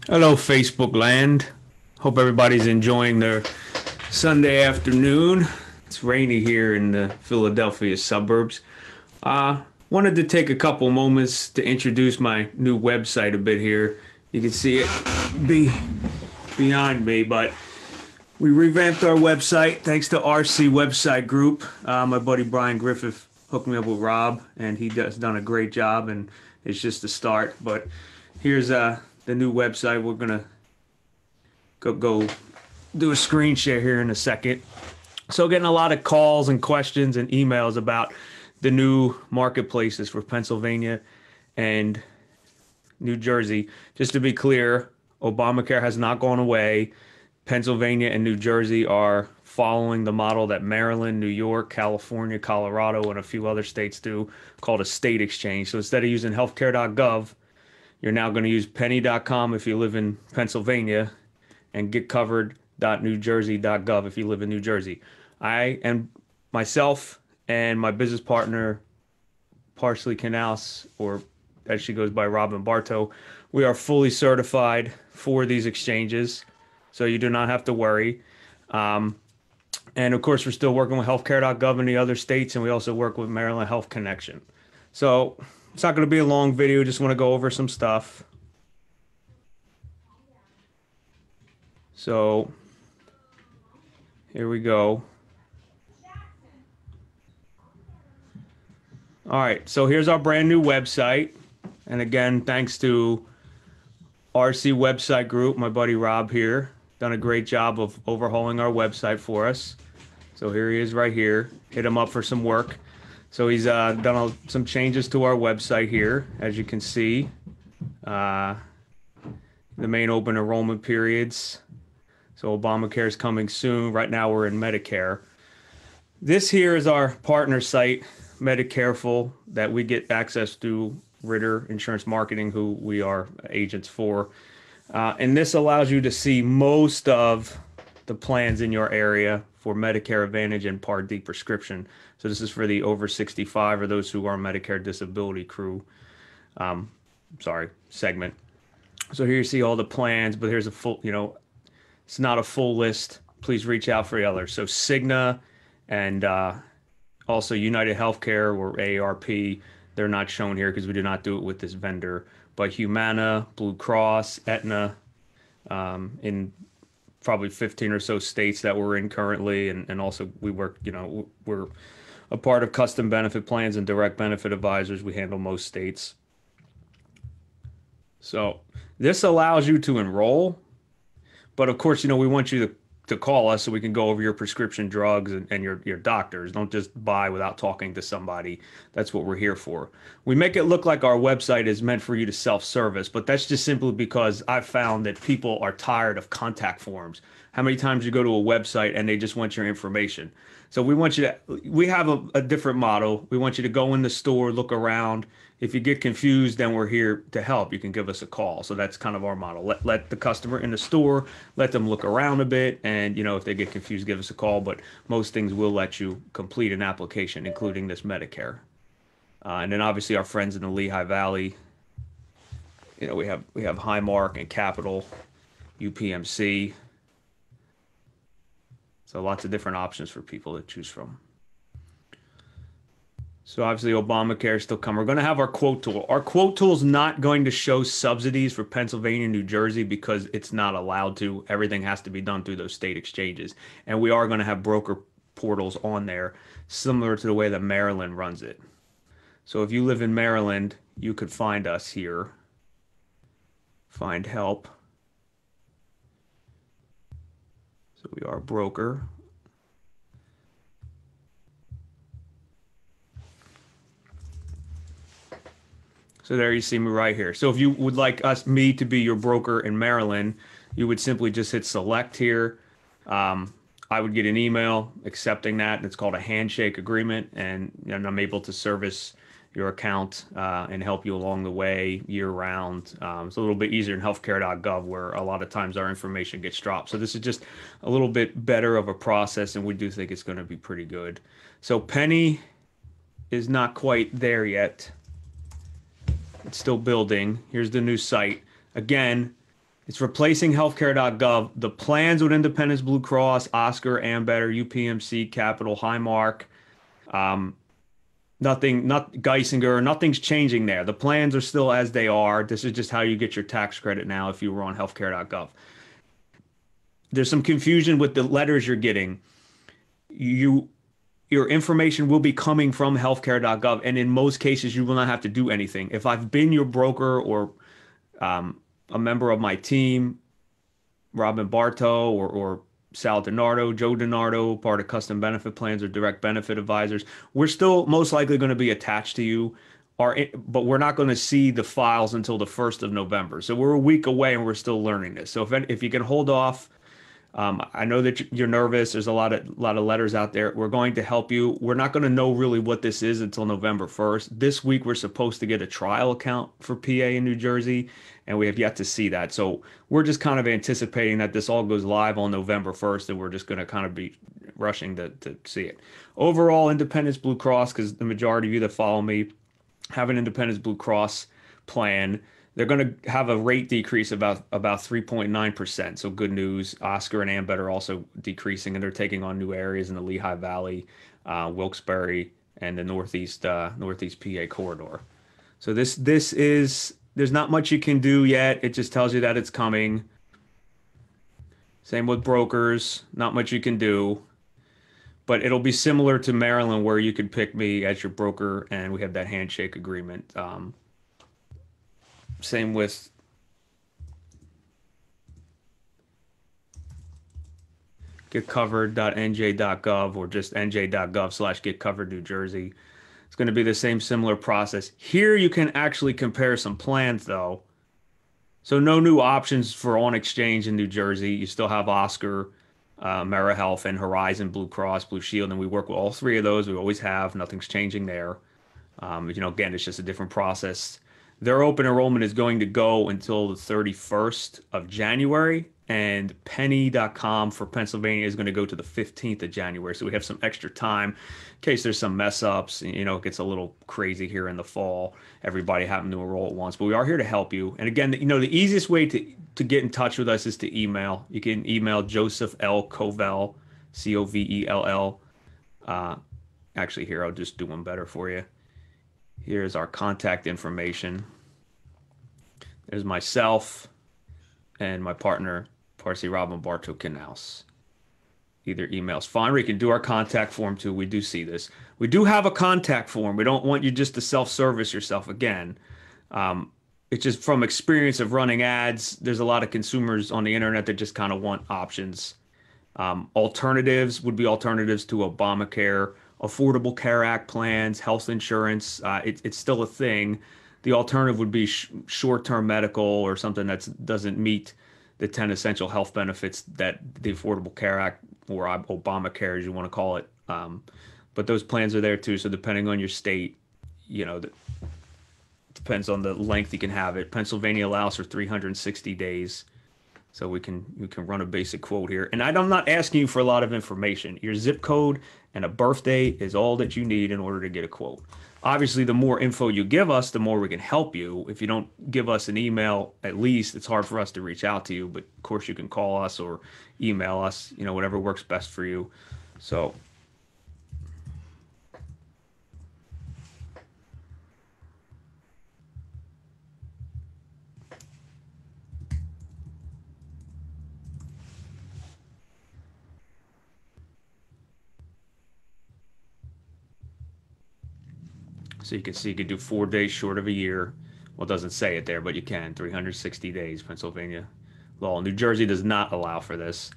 Hello, Facebook land. Hope everybody's enjoying their Sunday afternoon. It's rainy here in the Philadelphia suburbs. Wanted to take a couple moments to introduce my new website a bit here. You can see it be behind me, but we revamped our website thanks to RC Website Group. My buddy Brian Griffith hooked me up with Rob, and he does done a great job, and it's just a start. But here's the new website. We're gonna go do a screen share here in a second. So getting a lot of calls and questions and emails about the new marketplaces for Pennsylvania and New Jersey. Just to be clear, Obamacare has not gone away. Pennsylvania and New Jersey are following the model that Maryland, New York, California, Colorado, and a few other states do, called a state exchange. So instead of using Healthcare.gov, you're now going to use penny.com if you live in Pennsylvania and GetCovered.NJ.Gov if you live in New Jersey. I and myself and my business partner, Parsley Canals, or as she goes by Robin Bartow, we are fully certified for these exchanges, so you do not have to worry. And of course, we're still working with Healthcare.gov in the other states, and we also work with Maryland Health Connection. So it's not going to be a long video, just want to go over some stuff. So here we go. All right, so here's our brand new website. And again, thanks to RC Website Group, my buddy Rob here, done a great job of overhauling our website for us. So here he is right here. Hit him up for some work. So he's done some changes to our website here, as you can see. The main open enrollment periods. So Obamacare is coming soon. Right now we're in Medicare. This here is our partner site, Medicareful, that we get access to Ritter Insurance Marketing, who we are agents for. And this allows you to see most of the plans in your area for Medicare Advantage and Part D prescription. So this is for the over 65 or those who are Medicare disability crew, segment. So here you see all the plans, but here's a full, it's not a full list. Please reach out for the others. So Cigna and also United Healthcare or AARP, they're not shown here because we did not do it with this vendor. But Humana, Blue Cross, Aetna, in probably 15 or so states that we're in currently. And also we work, we're a part of custom benefit plans and direct benefit advisors. We handle most states. So this allows you to enroll. But of course, we want you to call us so we can go over your prescription drugs and your doctors. Don't just buy without talking to somebody. That's what we're here for. We make it look like our website is meant for you to self-service, but that's just simply because I've found that people are tired of contact forms. How many times you go to a website and they just want your information? So we have a different model. We want you to go in the store, look around. If you get confused, then we're here to help. You can give us a call. So that's kind of our model. Let the customer in the store, let them look around a bit. And, if they get confused, give us a call. But most things will let you complete an application, including this Medicare. And then obviously our friends in the Lehigh Valley, we have Highmark and Capital, UPMC. So lots of different options for people to choose from. So obviously Obamacare is still coming. We're going to have our quote tool. Our quote tool is not going to show subsidies for Pennsylvania and New Jersey because it's not allowed to. Everything has to be done through those state exchanges. And we are going to have broker portals on there, similar to the way that Maryland runs it. So if you live in Maryland, you could find us here. Find help. So we are a broker. So there you see me right here. So if you would like me to be your broker in Maryland, you would simply just hit select here. I would get an email accepting that. And it's called a handshake agreement. And I'm able to service your account and help you along the way year round. It's a little bit easier in healthcare.gov where a lot of times our information gets dropped. So this is just a little bit better of a process, and we do think it's going to be pretty good. So Penny is not quite there yet. It's still building. Here's the new site. Again, It's replacing Healthcare.gov. The plans with Independence Blue Cross, Oscar, Ambetter, UPMC, Capital, Highmark, nothing, not Geisinger, nothing's changing there. The plans are still as they are. This is just how you get your tax credit now if you were on Healthcare.gov. There's some confusion with the letters you're getting. You Your information will be coming from Healthcare.gov, and in most cases, you will not have to do anything. If I've been your broker or a member of my team, Robin Bartow or Sal DiNardo, Joe DiNardo, part of custom benefit plans or direct benefit advisors, we're still most likely going to be attached to you. But we're not going to see the files until the 1st of November. So we're a week away and we're still learning this. So if you can hold off, I know that you're nervous. There's a lot of letters out there. We're going to help you. We're not going to know really what this is until November 1st. This week, we're supposed to get a trial account for PA in New Jersey, and we have yet to see that. So we're just kind of anticipating that this all goes live on November 1st, and we're just going to kind of be rushing to see it. Overall, Independence Blue Cross, because the majority of you that follow me have an Independence Blue Cross plan. They're going to have a rate decrease about 3.9%. So good news. Oscar and Ambet are also decreasing, and they're taking on new areas in the Lehigh Valley, Wilkes-Barre, and the Northeast PA corridor. So this is there's not much you can do yet. It just tells you that it's coming. Same with brokers. Not much you can do. But it'll be similar to Maryland, where you could pick me as your broker, and we have that handshake agreement. Same with GetCovered.NJ.Gov or just NJ.gov/GetCovered New Jersey. It's going to be the same similar process. Here you can actually compare some plans though. So no new options for on exchange in New Jersey. You still have Oscar, AmeriHealth, and Horizon Blue Cross, Blue Shield, and we work with all three of those. We always have. Nothing's changing there. Again, it's just a different process. Their open enrollment is going to go until the 31st of January, and Penny.com for Pennsylvania is going to go to the 15th of January. So we have some extra time in case there's some mess ups. It gets a little crazy here in the fall. Everybody having to enroll at once, but we are here to help you. And again, the easiest way to get in touch with us is to email. You can email Joseph L. Covell, Covell. Actually, here, I'll just do one better for you. Here's our contact information. There's myself and my partner, Parsi Robin Bartow Knaus. Either email's fine, or you can do our contact form too. We do see this. We do have a contact form. We don't want you just to self-service yourself again. It's just from experience of running ads, there's a lot of consumers on the internet that just kind of want options. Alternatives would be alternatives to Obamacare, Affordable Care Act plans, health insurance. It's still a thing. The alternative would be short-term medical or something that doesn't meet the 10 essential health benefits that the Affordable Care Act, or Obamacare, as you want to call it. But those plans are there too. So depending on your state, depends on the length you can have it. Pennsylvania allows for 360 days. So you can run a basic quote here. And I'm not asking you for a lot of information. Your zip code and a birthday is all that you need in order to get a quote. Obviously, the more info you give us, the more we can help you. If you don't give us an email, at least, it's hard for us to reach out to you. But of course, you can call us or email us, whatever works best for you. So you can see you can do 4 days short of a year. Well, it doesn't say it there, but you can. 360 days, Pennsylvania law. New Jersey does not allow for this.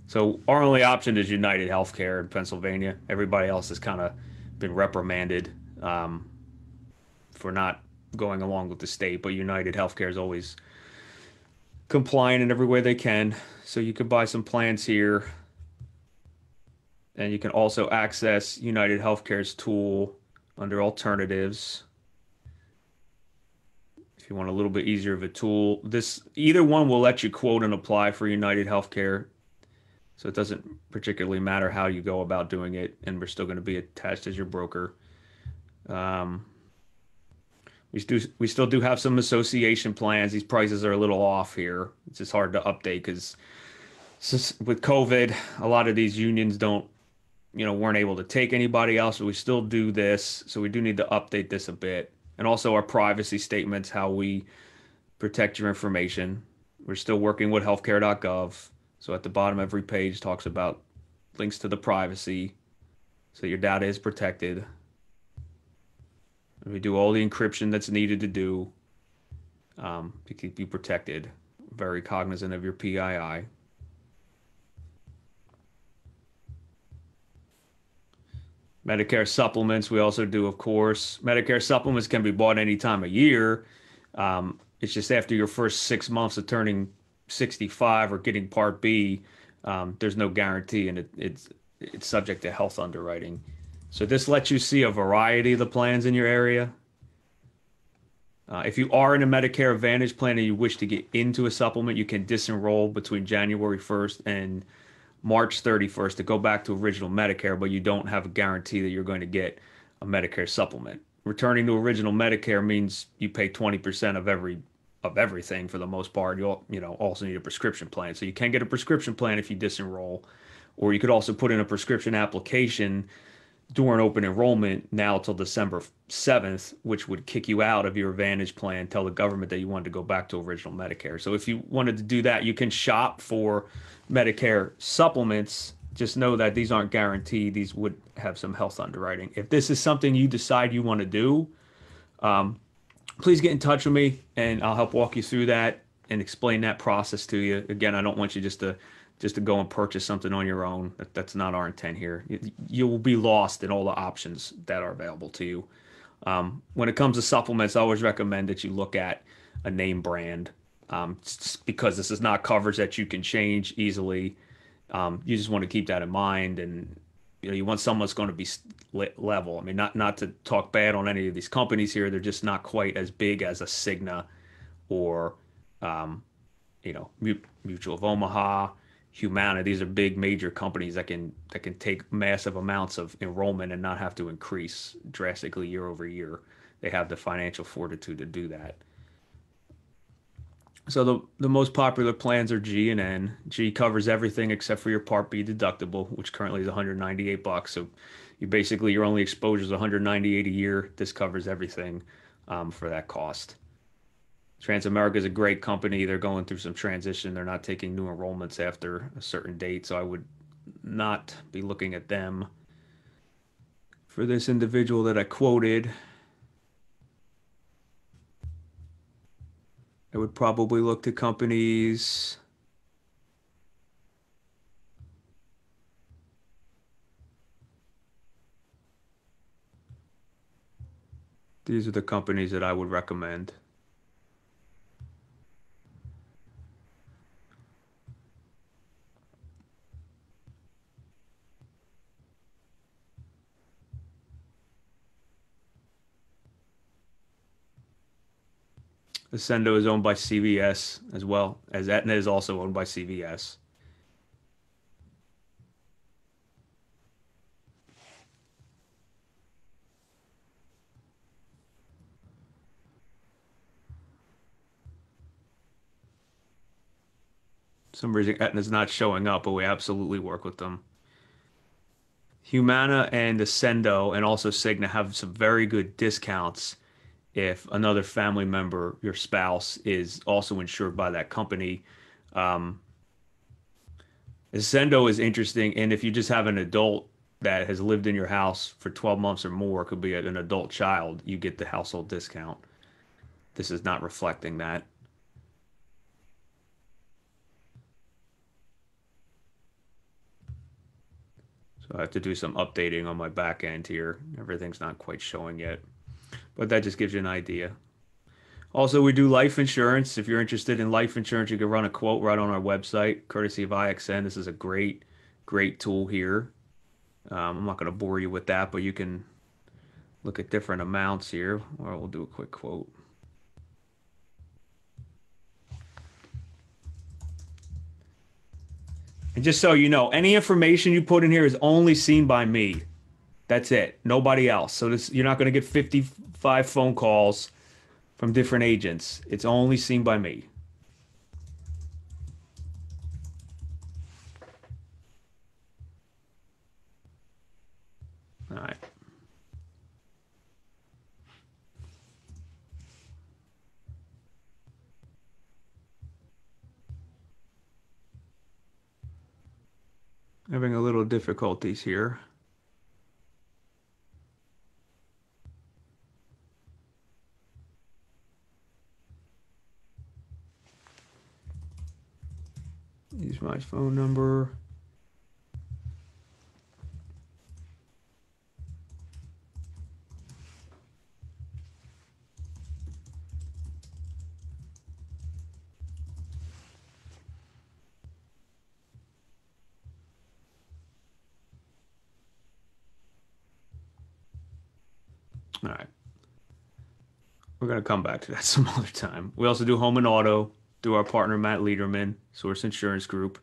So our only option is United Healthcare in Pennsylvania. Everybody else has kind of been reprimanded for not going along with the state, but United Healthcare is always compliant in every way they can. So you can buy some plans here. And you can also access United Healthcare's tool under alternatives. If you want a little bit easier of a tool, either one will let you quote and apply for United Healthcare. So it doesn't particularly matter how you go about doing it, and we're still going to be attached as your broker. We still do have some association plans. These prices are a little off here. It's just hard to update because with COVID, a lot of these unions weren't able to take anybody else, but we still do this. So we do need to update this a bit. And also our privacy statements, how we protect your information. We're still working with Healthcare.gov. So at the bottom of every page talks about links to the privacy, so your data is protected. We do all the encryption that's needed to do to keep you protected. Very cognizant of your PII. Medicare supplements, we also do, of course. Medicare supplements can be bought any time of year. It's just after your first 6 months of turning 65 or getting Part B, there's no guarantee, and it's subject to health underwriting. So this lets you see a variety of the plans in your area. If you are in a Medicare Advantage plan and you wish to get into a supplement, you can disenroll between January 1st and March 31st to go back to original Medicare, but you don't have a guarantee that you're going to get a Medicare supplement. Returning to original Medicare means you pay 20% of everything for the most part. You'll also need a prescription plan. So you can get a prescription plan if you disenroll, or you could also put in a prescription application during open enrollment now till December 7th, which would kick you out of your Advantage plan, tell the government that you wanted to go back to original Medicare. So if you wanted to do that, you can shop for Medicare supplements. Just know that these aren't guaranteed. These would have some health underwriting. If this is something you decide you want to do, please get in touch with me and I'll help walk you through that and explain that process to you. Again, I don't want you just to go and purchase something on your own. That's not our intent here. You will be lost in all the options that are available to you. When it comes to supplements, I always recommend that you look at a name brand, because this is not coverage that you can change easily. You just want to keep that in mind, and you want someone that's going to be level. I mean, not to talk bad on any of these companies here. They're just not quite as big as a Cigna or Mutual of Omaha, Humana. These are big major companies that can take massive amounts of enrollment and not have to increase drastically year over year. They have the financial fortitude to do that. So the most popular plans are G and N. G covers everything except for your Part B deductible, which currently is $198. So your only exposure is $198 a year. This covers everything for that cost. Transamerica is a great company. They're going through some transition. They're not taking new enrollments after a certain date, so I would not be looking at them. For this individual that I quoted, I would probably look to companies these are the companies that I would recommend. Ascendo is owned by CVS, as well as Aetna is also owned by CVS. For some reason Aetna's not showing up, but we absolutely work with them. Humana and Ascendo and also Cigna have some very good discounts if another family member, your spouse, is also insured by that company. Ascendo is interesting, and if you just have an adult that has lived in your house for 12 months or more, could be an adult child, you get the household discount. This is not reflecting that. So I have to do some updating on my back end here. Everything's not quite showing yet, but that just gives you an idea. Also, we do life insurance. If you're interested in life insurance, you can run a quote right on our website, courtesy of IXN. This is a great tool here. I'm not going to bore you with that, but you can look at different amounts here, or we'll do a quick quote. And just so you know, any information you put in here is only seen by me. That's it. Nobody else. So you're not going to get 55 phone calls from different agents. It's only seen by me. All right. Having a little difficulties here. Use my phone number. All right. We're going to come back to that some other time. We also do home and auto through our partner, Matt Lederman, Source Insurance Group.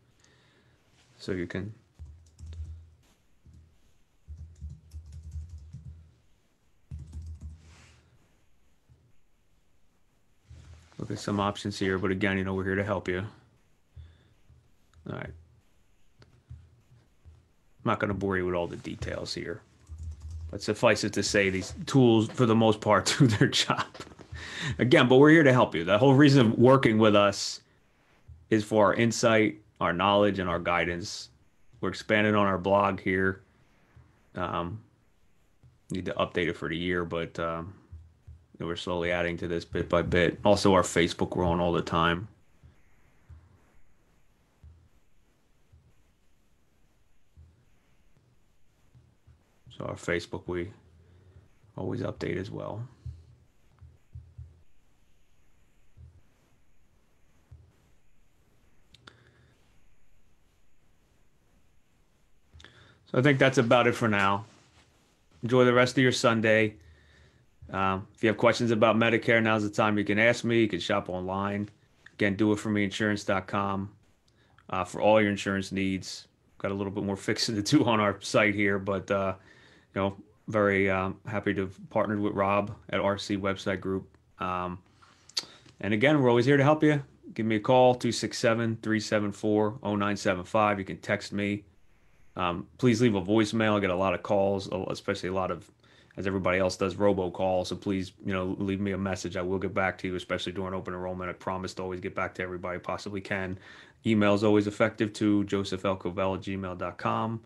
So you can look at some options here. But again, we're here to help you. All right. I'm not going to bore you with all the details here. But suffice it to say, these tools, for the most part, do their job. Again, but we're here to help you. The whole reason of working with us is for our insight, our knowledge, and our guidance. We're expanding on our blog here. Need to update it for the year, but we're slowly adding to this bit by bit. Also, our Facebook, we're on all the time. So our Facebook, we always update as well. So I think that's about it for now. Enjoy the rest of your Sunday. If you have questions about Medicare, now's the time you can ask me. You can shop online. Again, doitformeinsurance.com for all your insurance needs. Got a little bit more fixing to do on our site here, but very happy to have partnered with Rob at RC Website Group. And again, we're always here to help you. Give me a call, 267-374-0975. You can text me. Please leave a voicemail. I get a lot of calls, especially a lot of, as everybody else does, robocalls. So please, leave me a message. I will get back to you, especially during open enrollment. I promise to always get back to everybody I possibly can. Email is always effective to josephlcovell@gmail.com.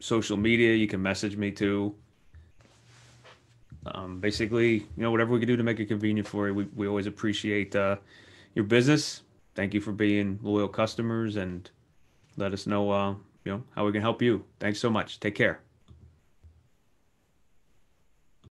Social media, you can message me to. Basically, whatever we can do to make it convenient for you. We always appreciate your business. Thank you for being loyal customers, and let us know, how we can help you. Thanks so much. Take care.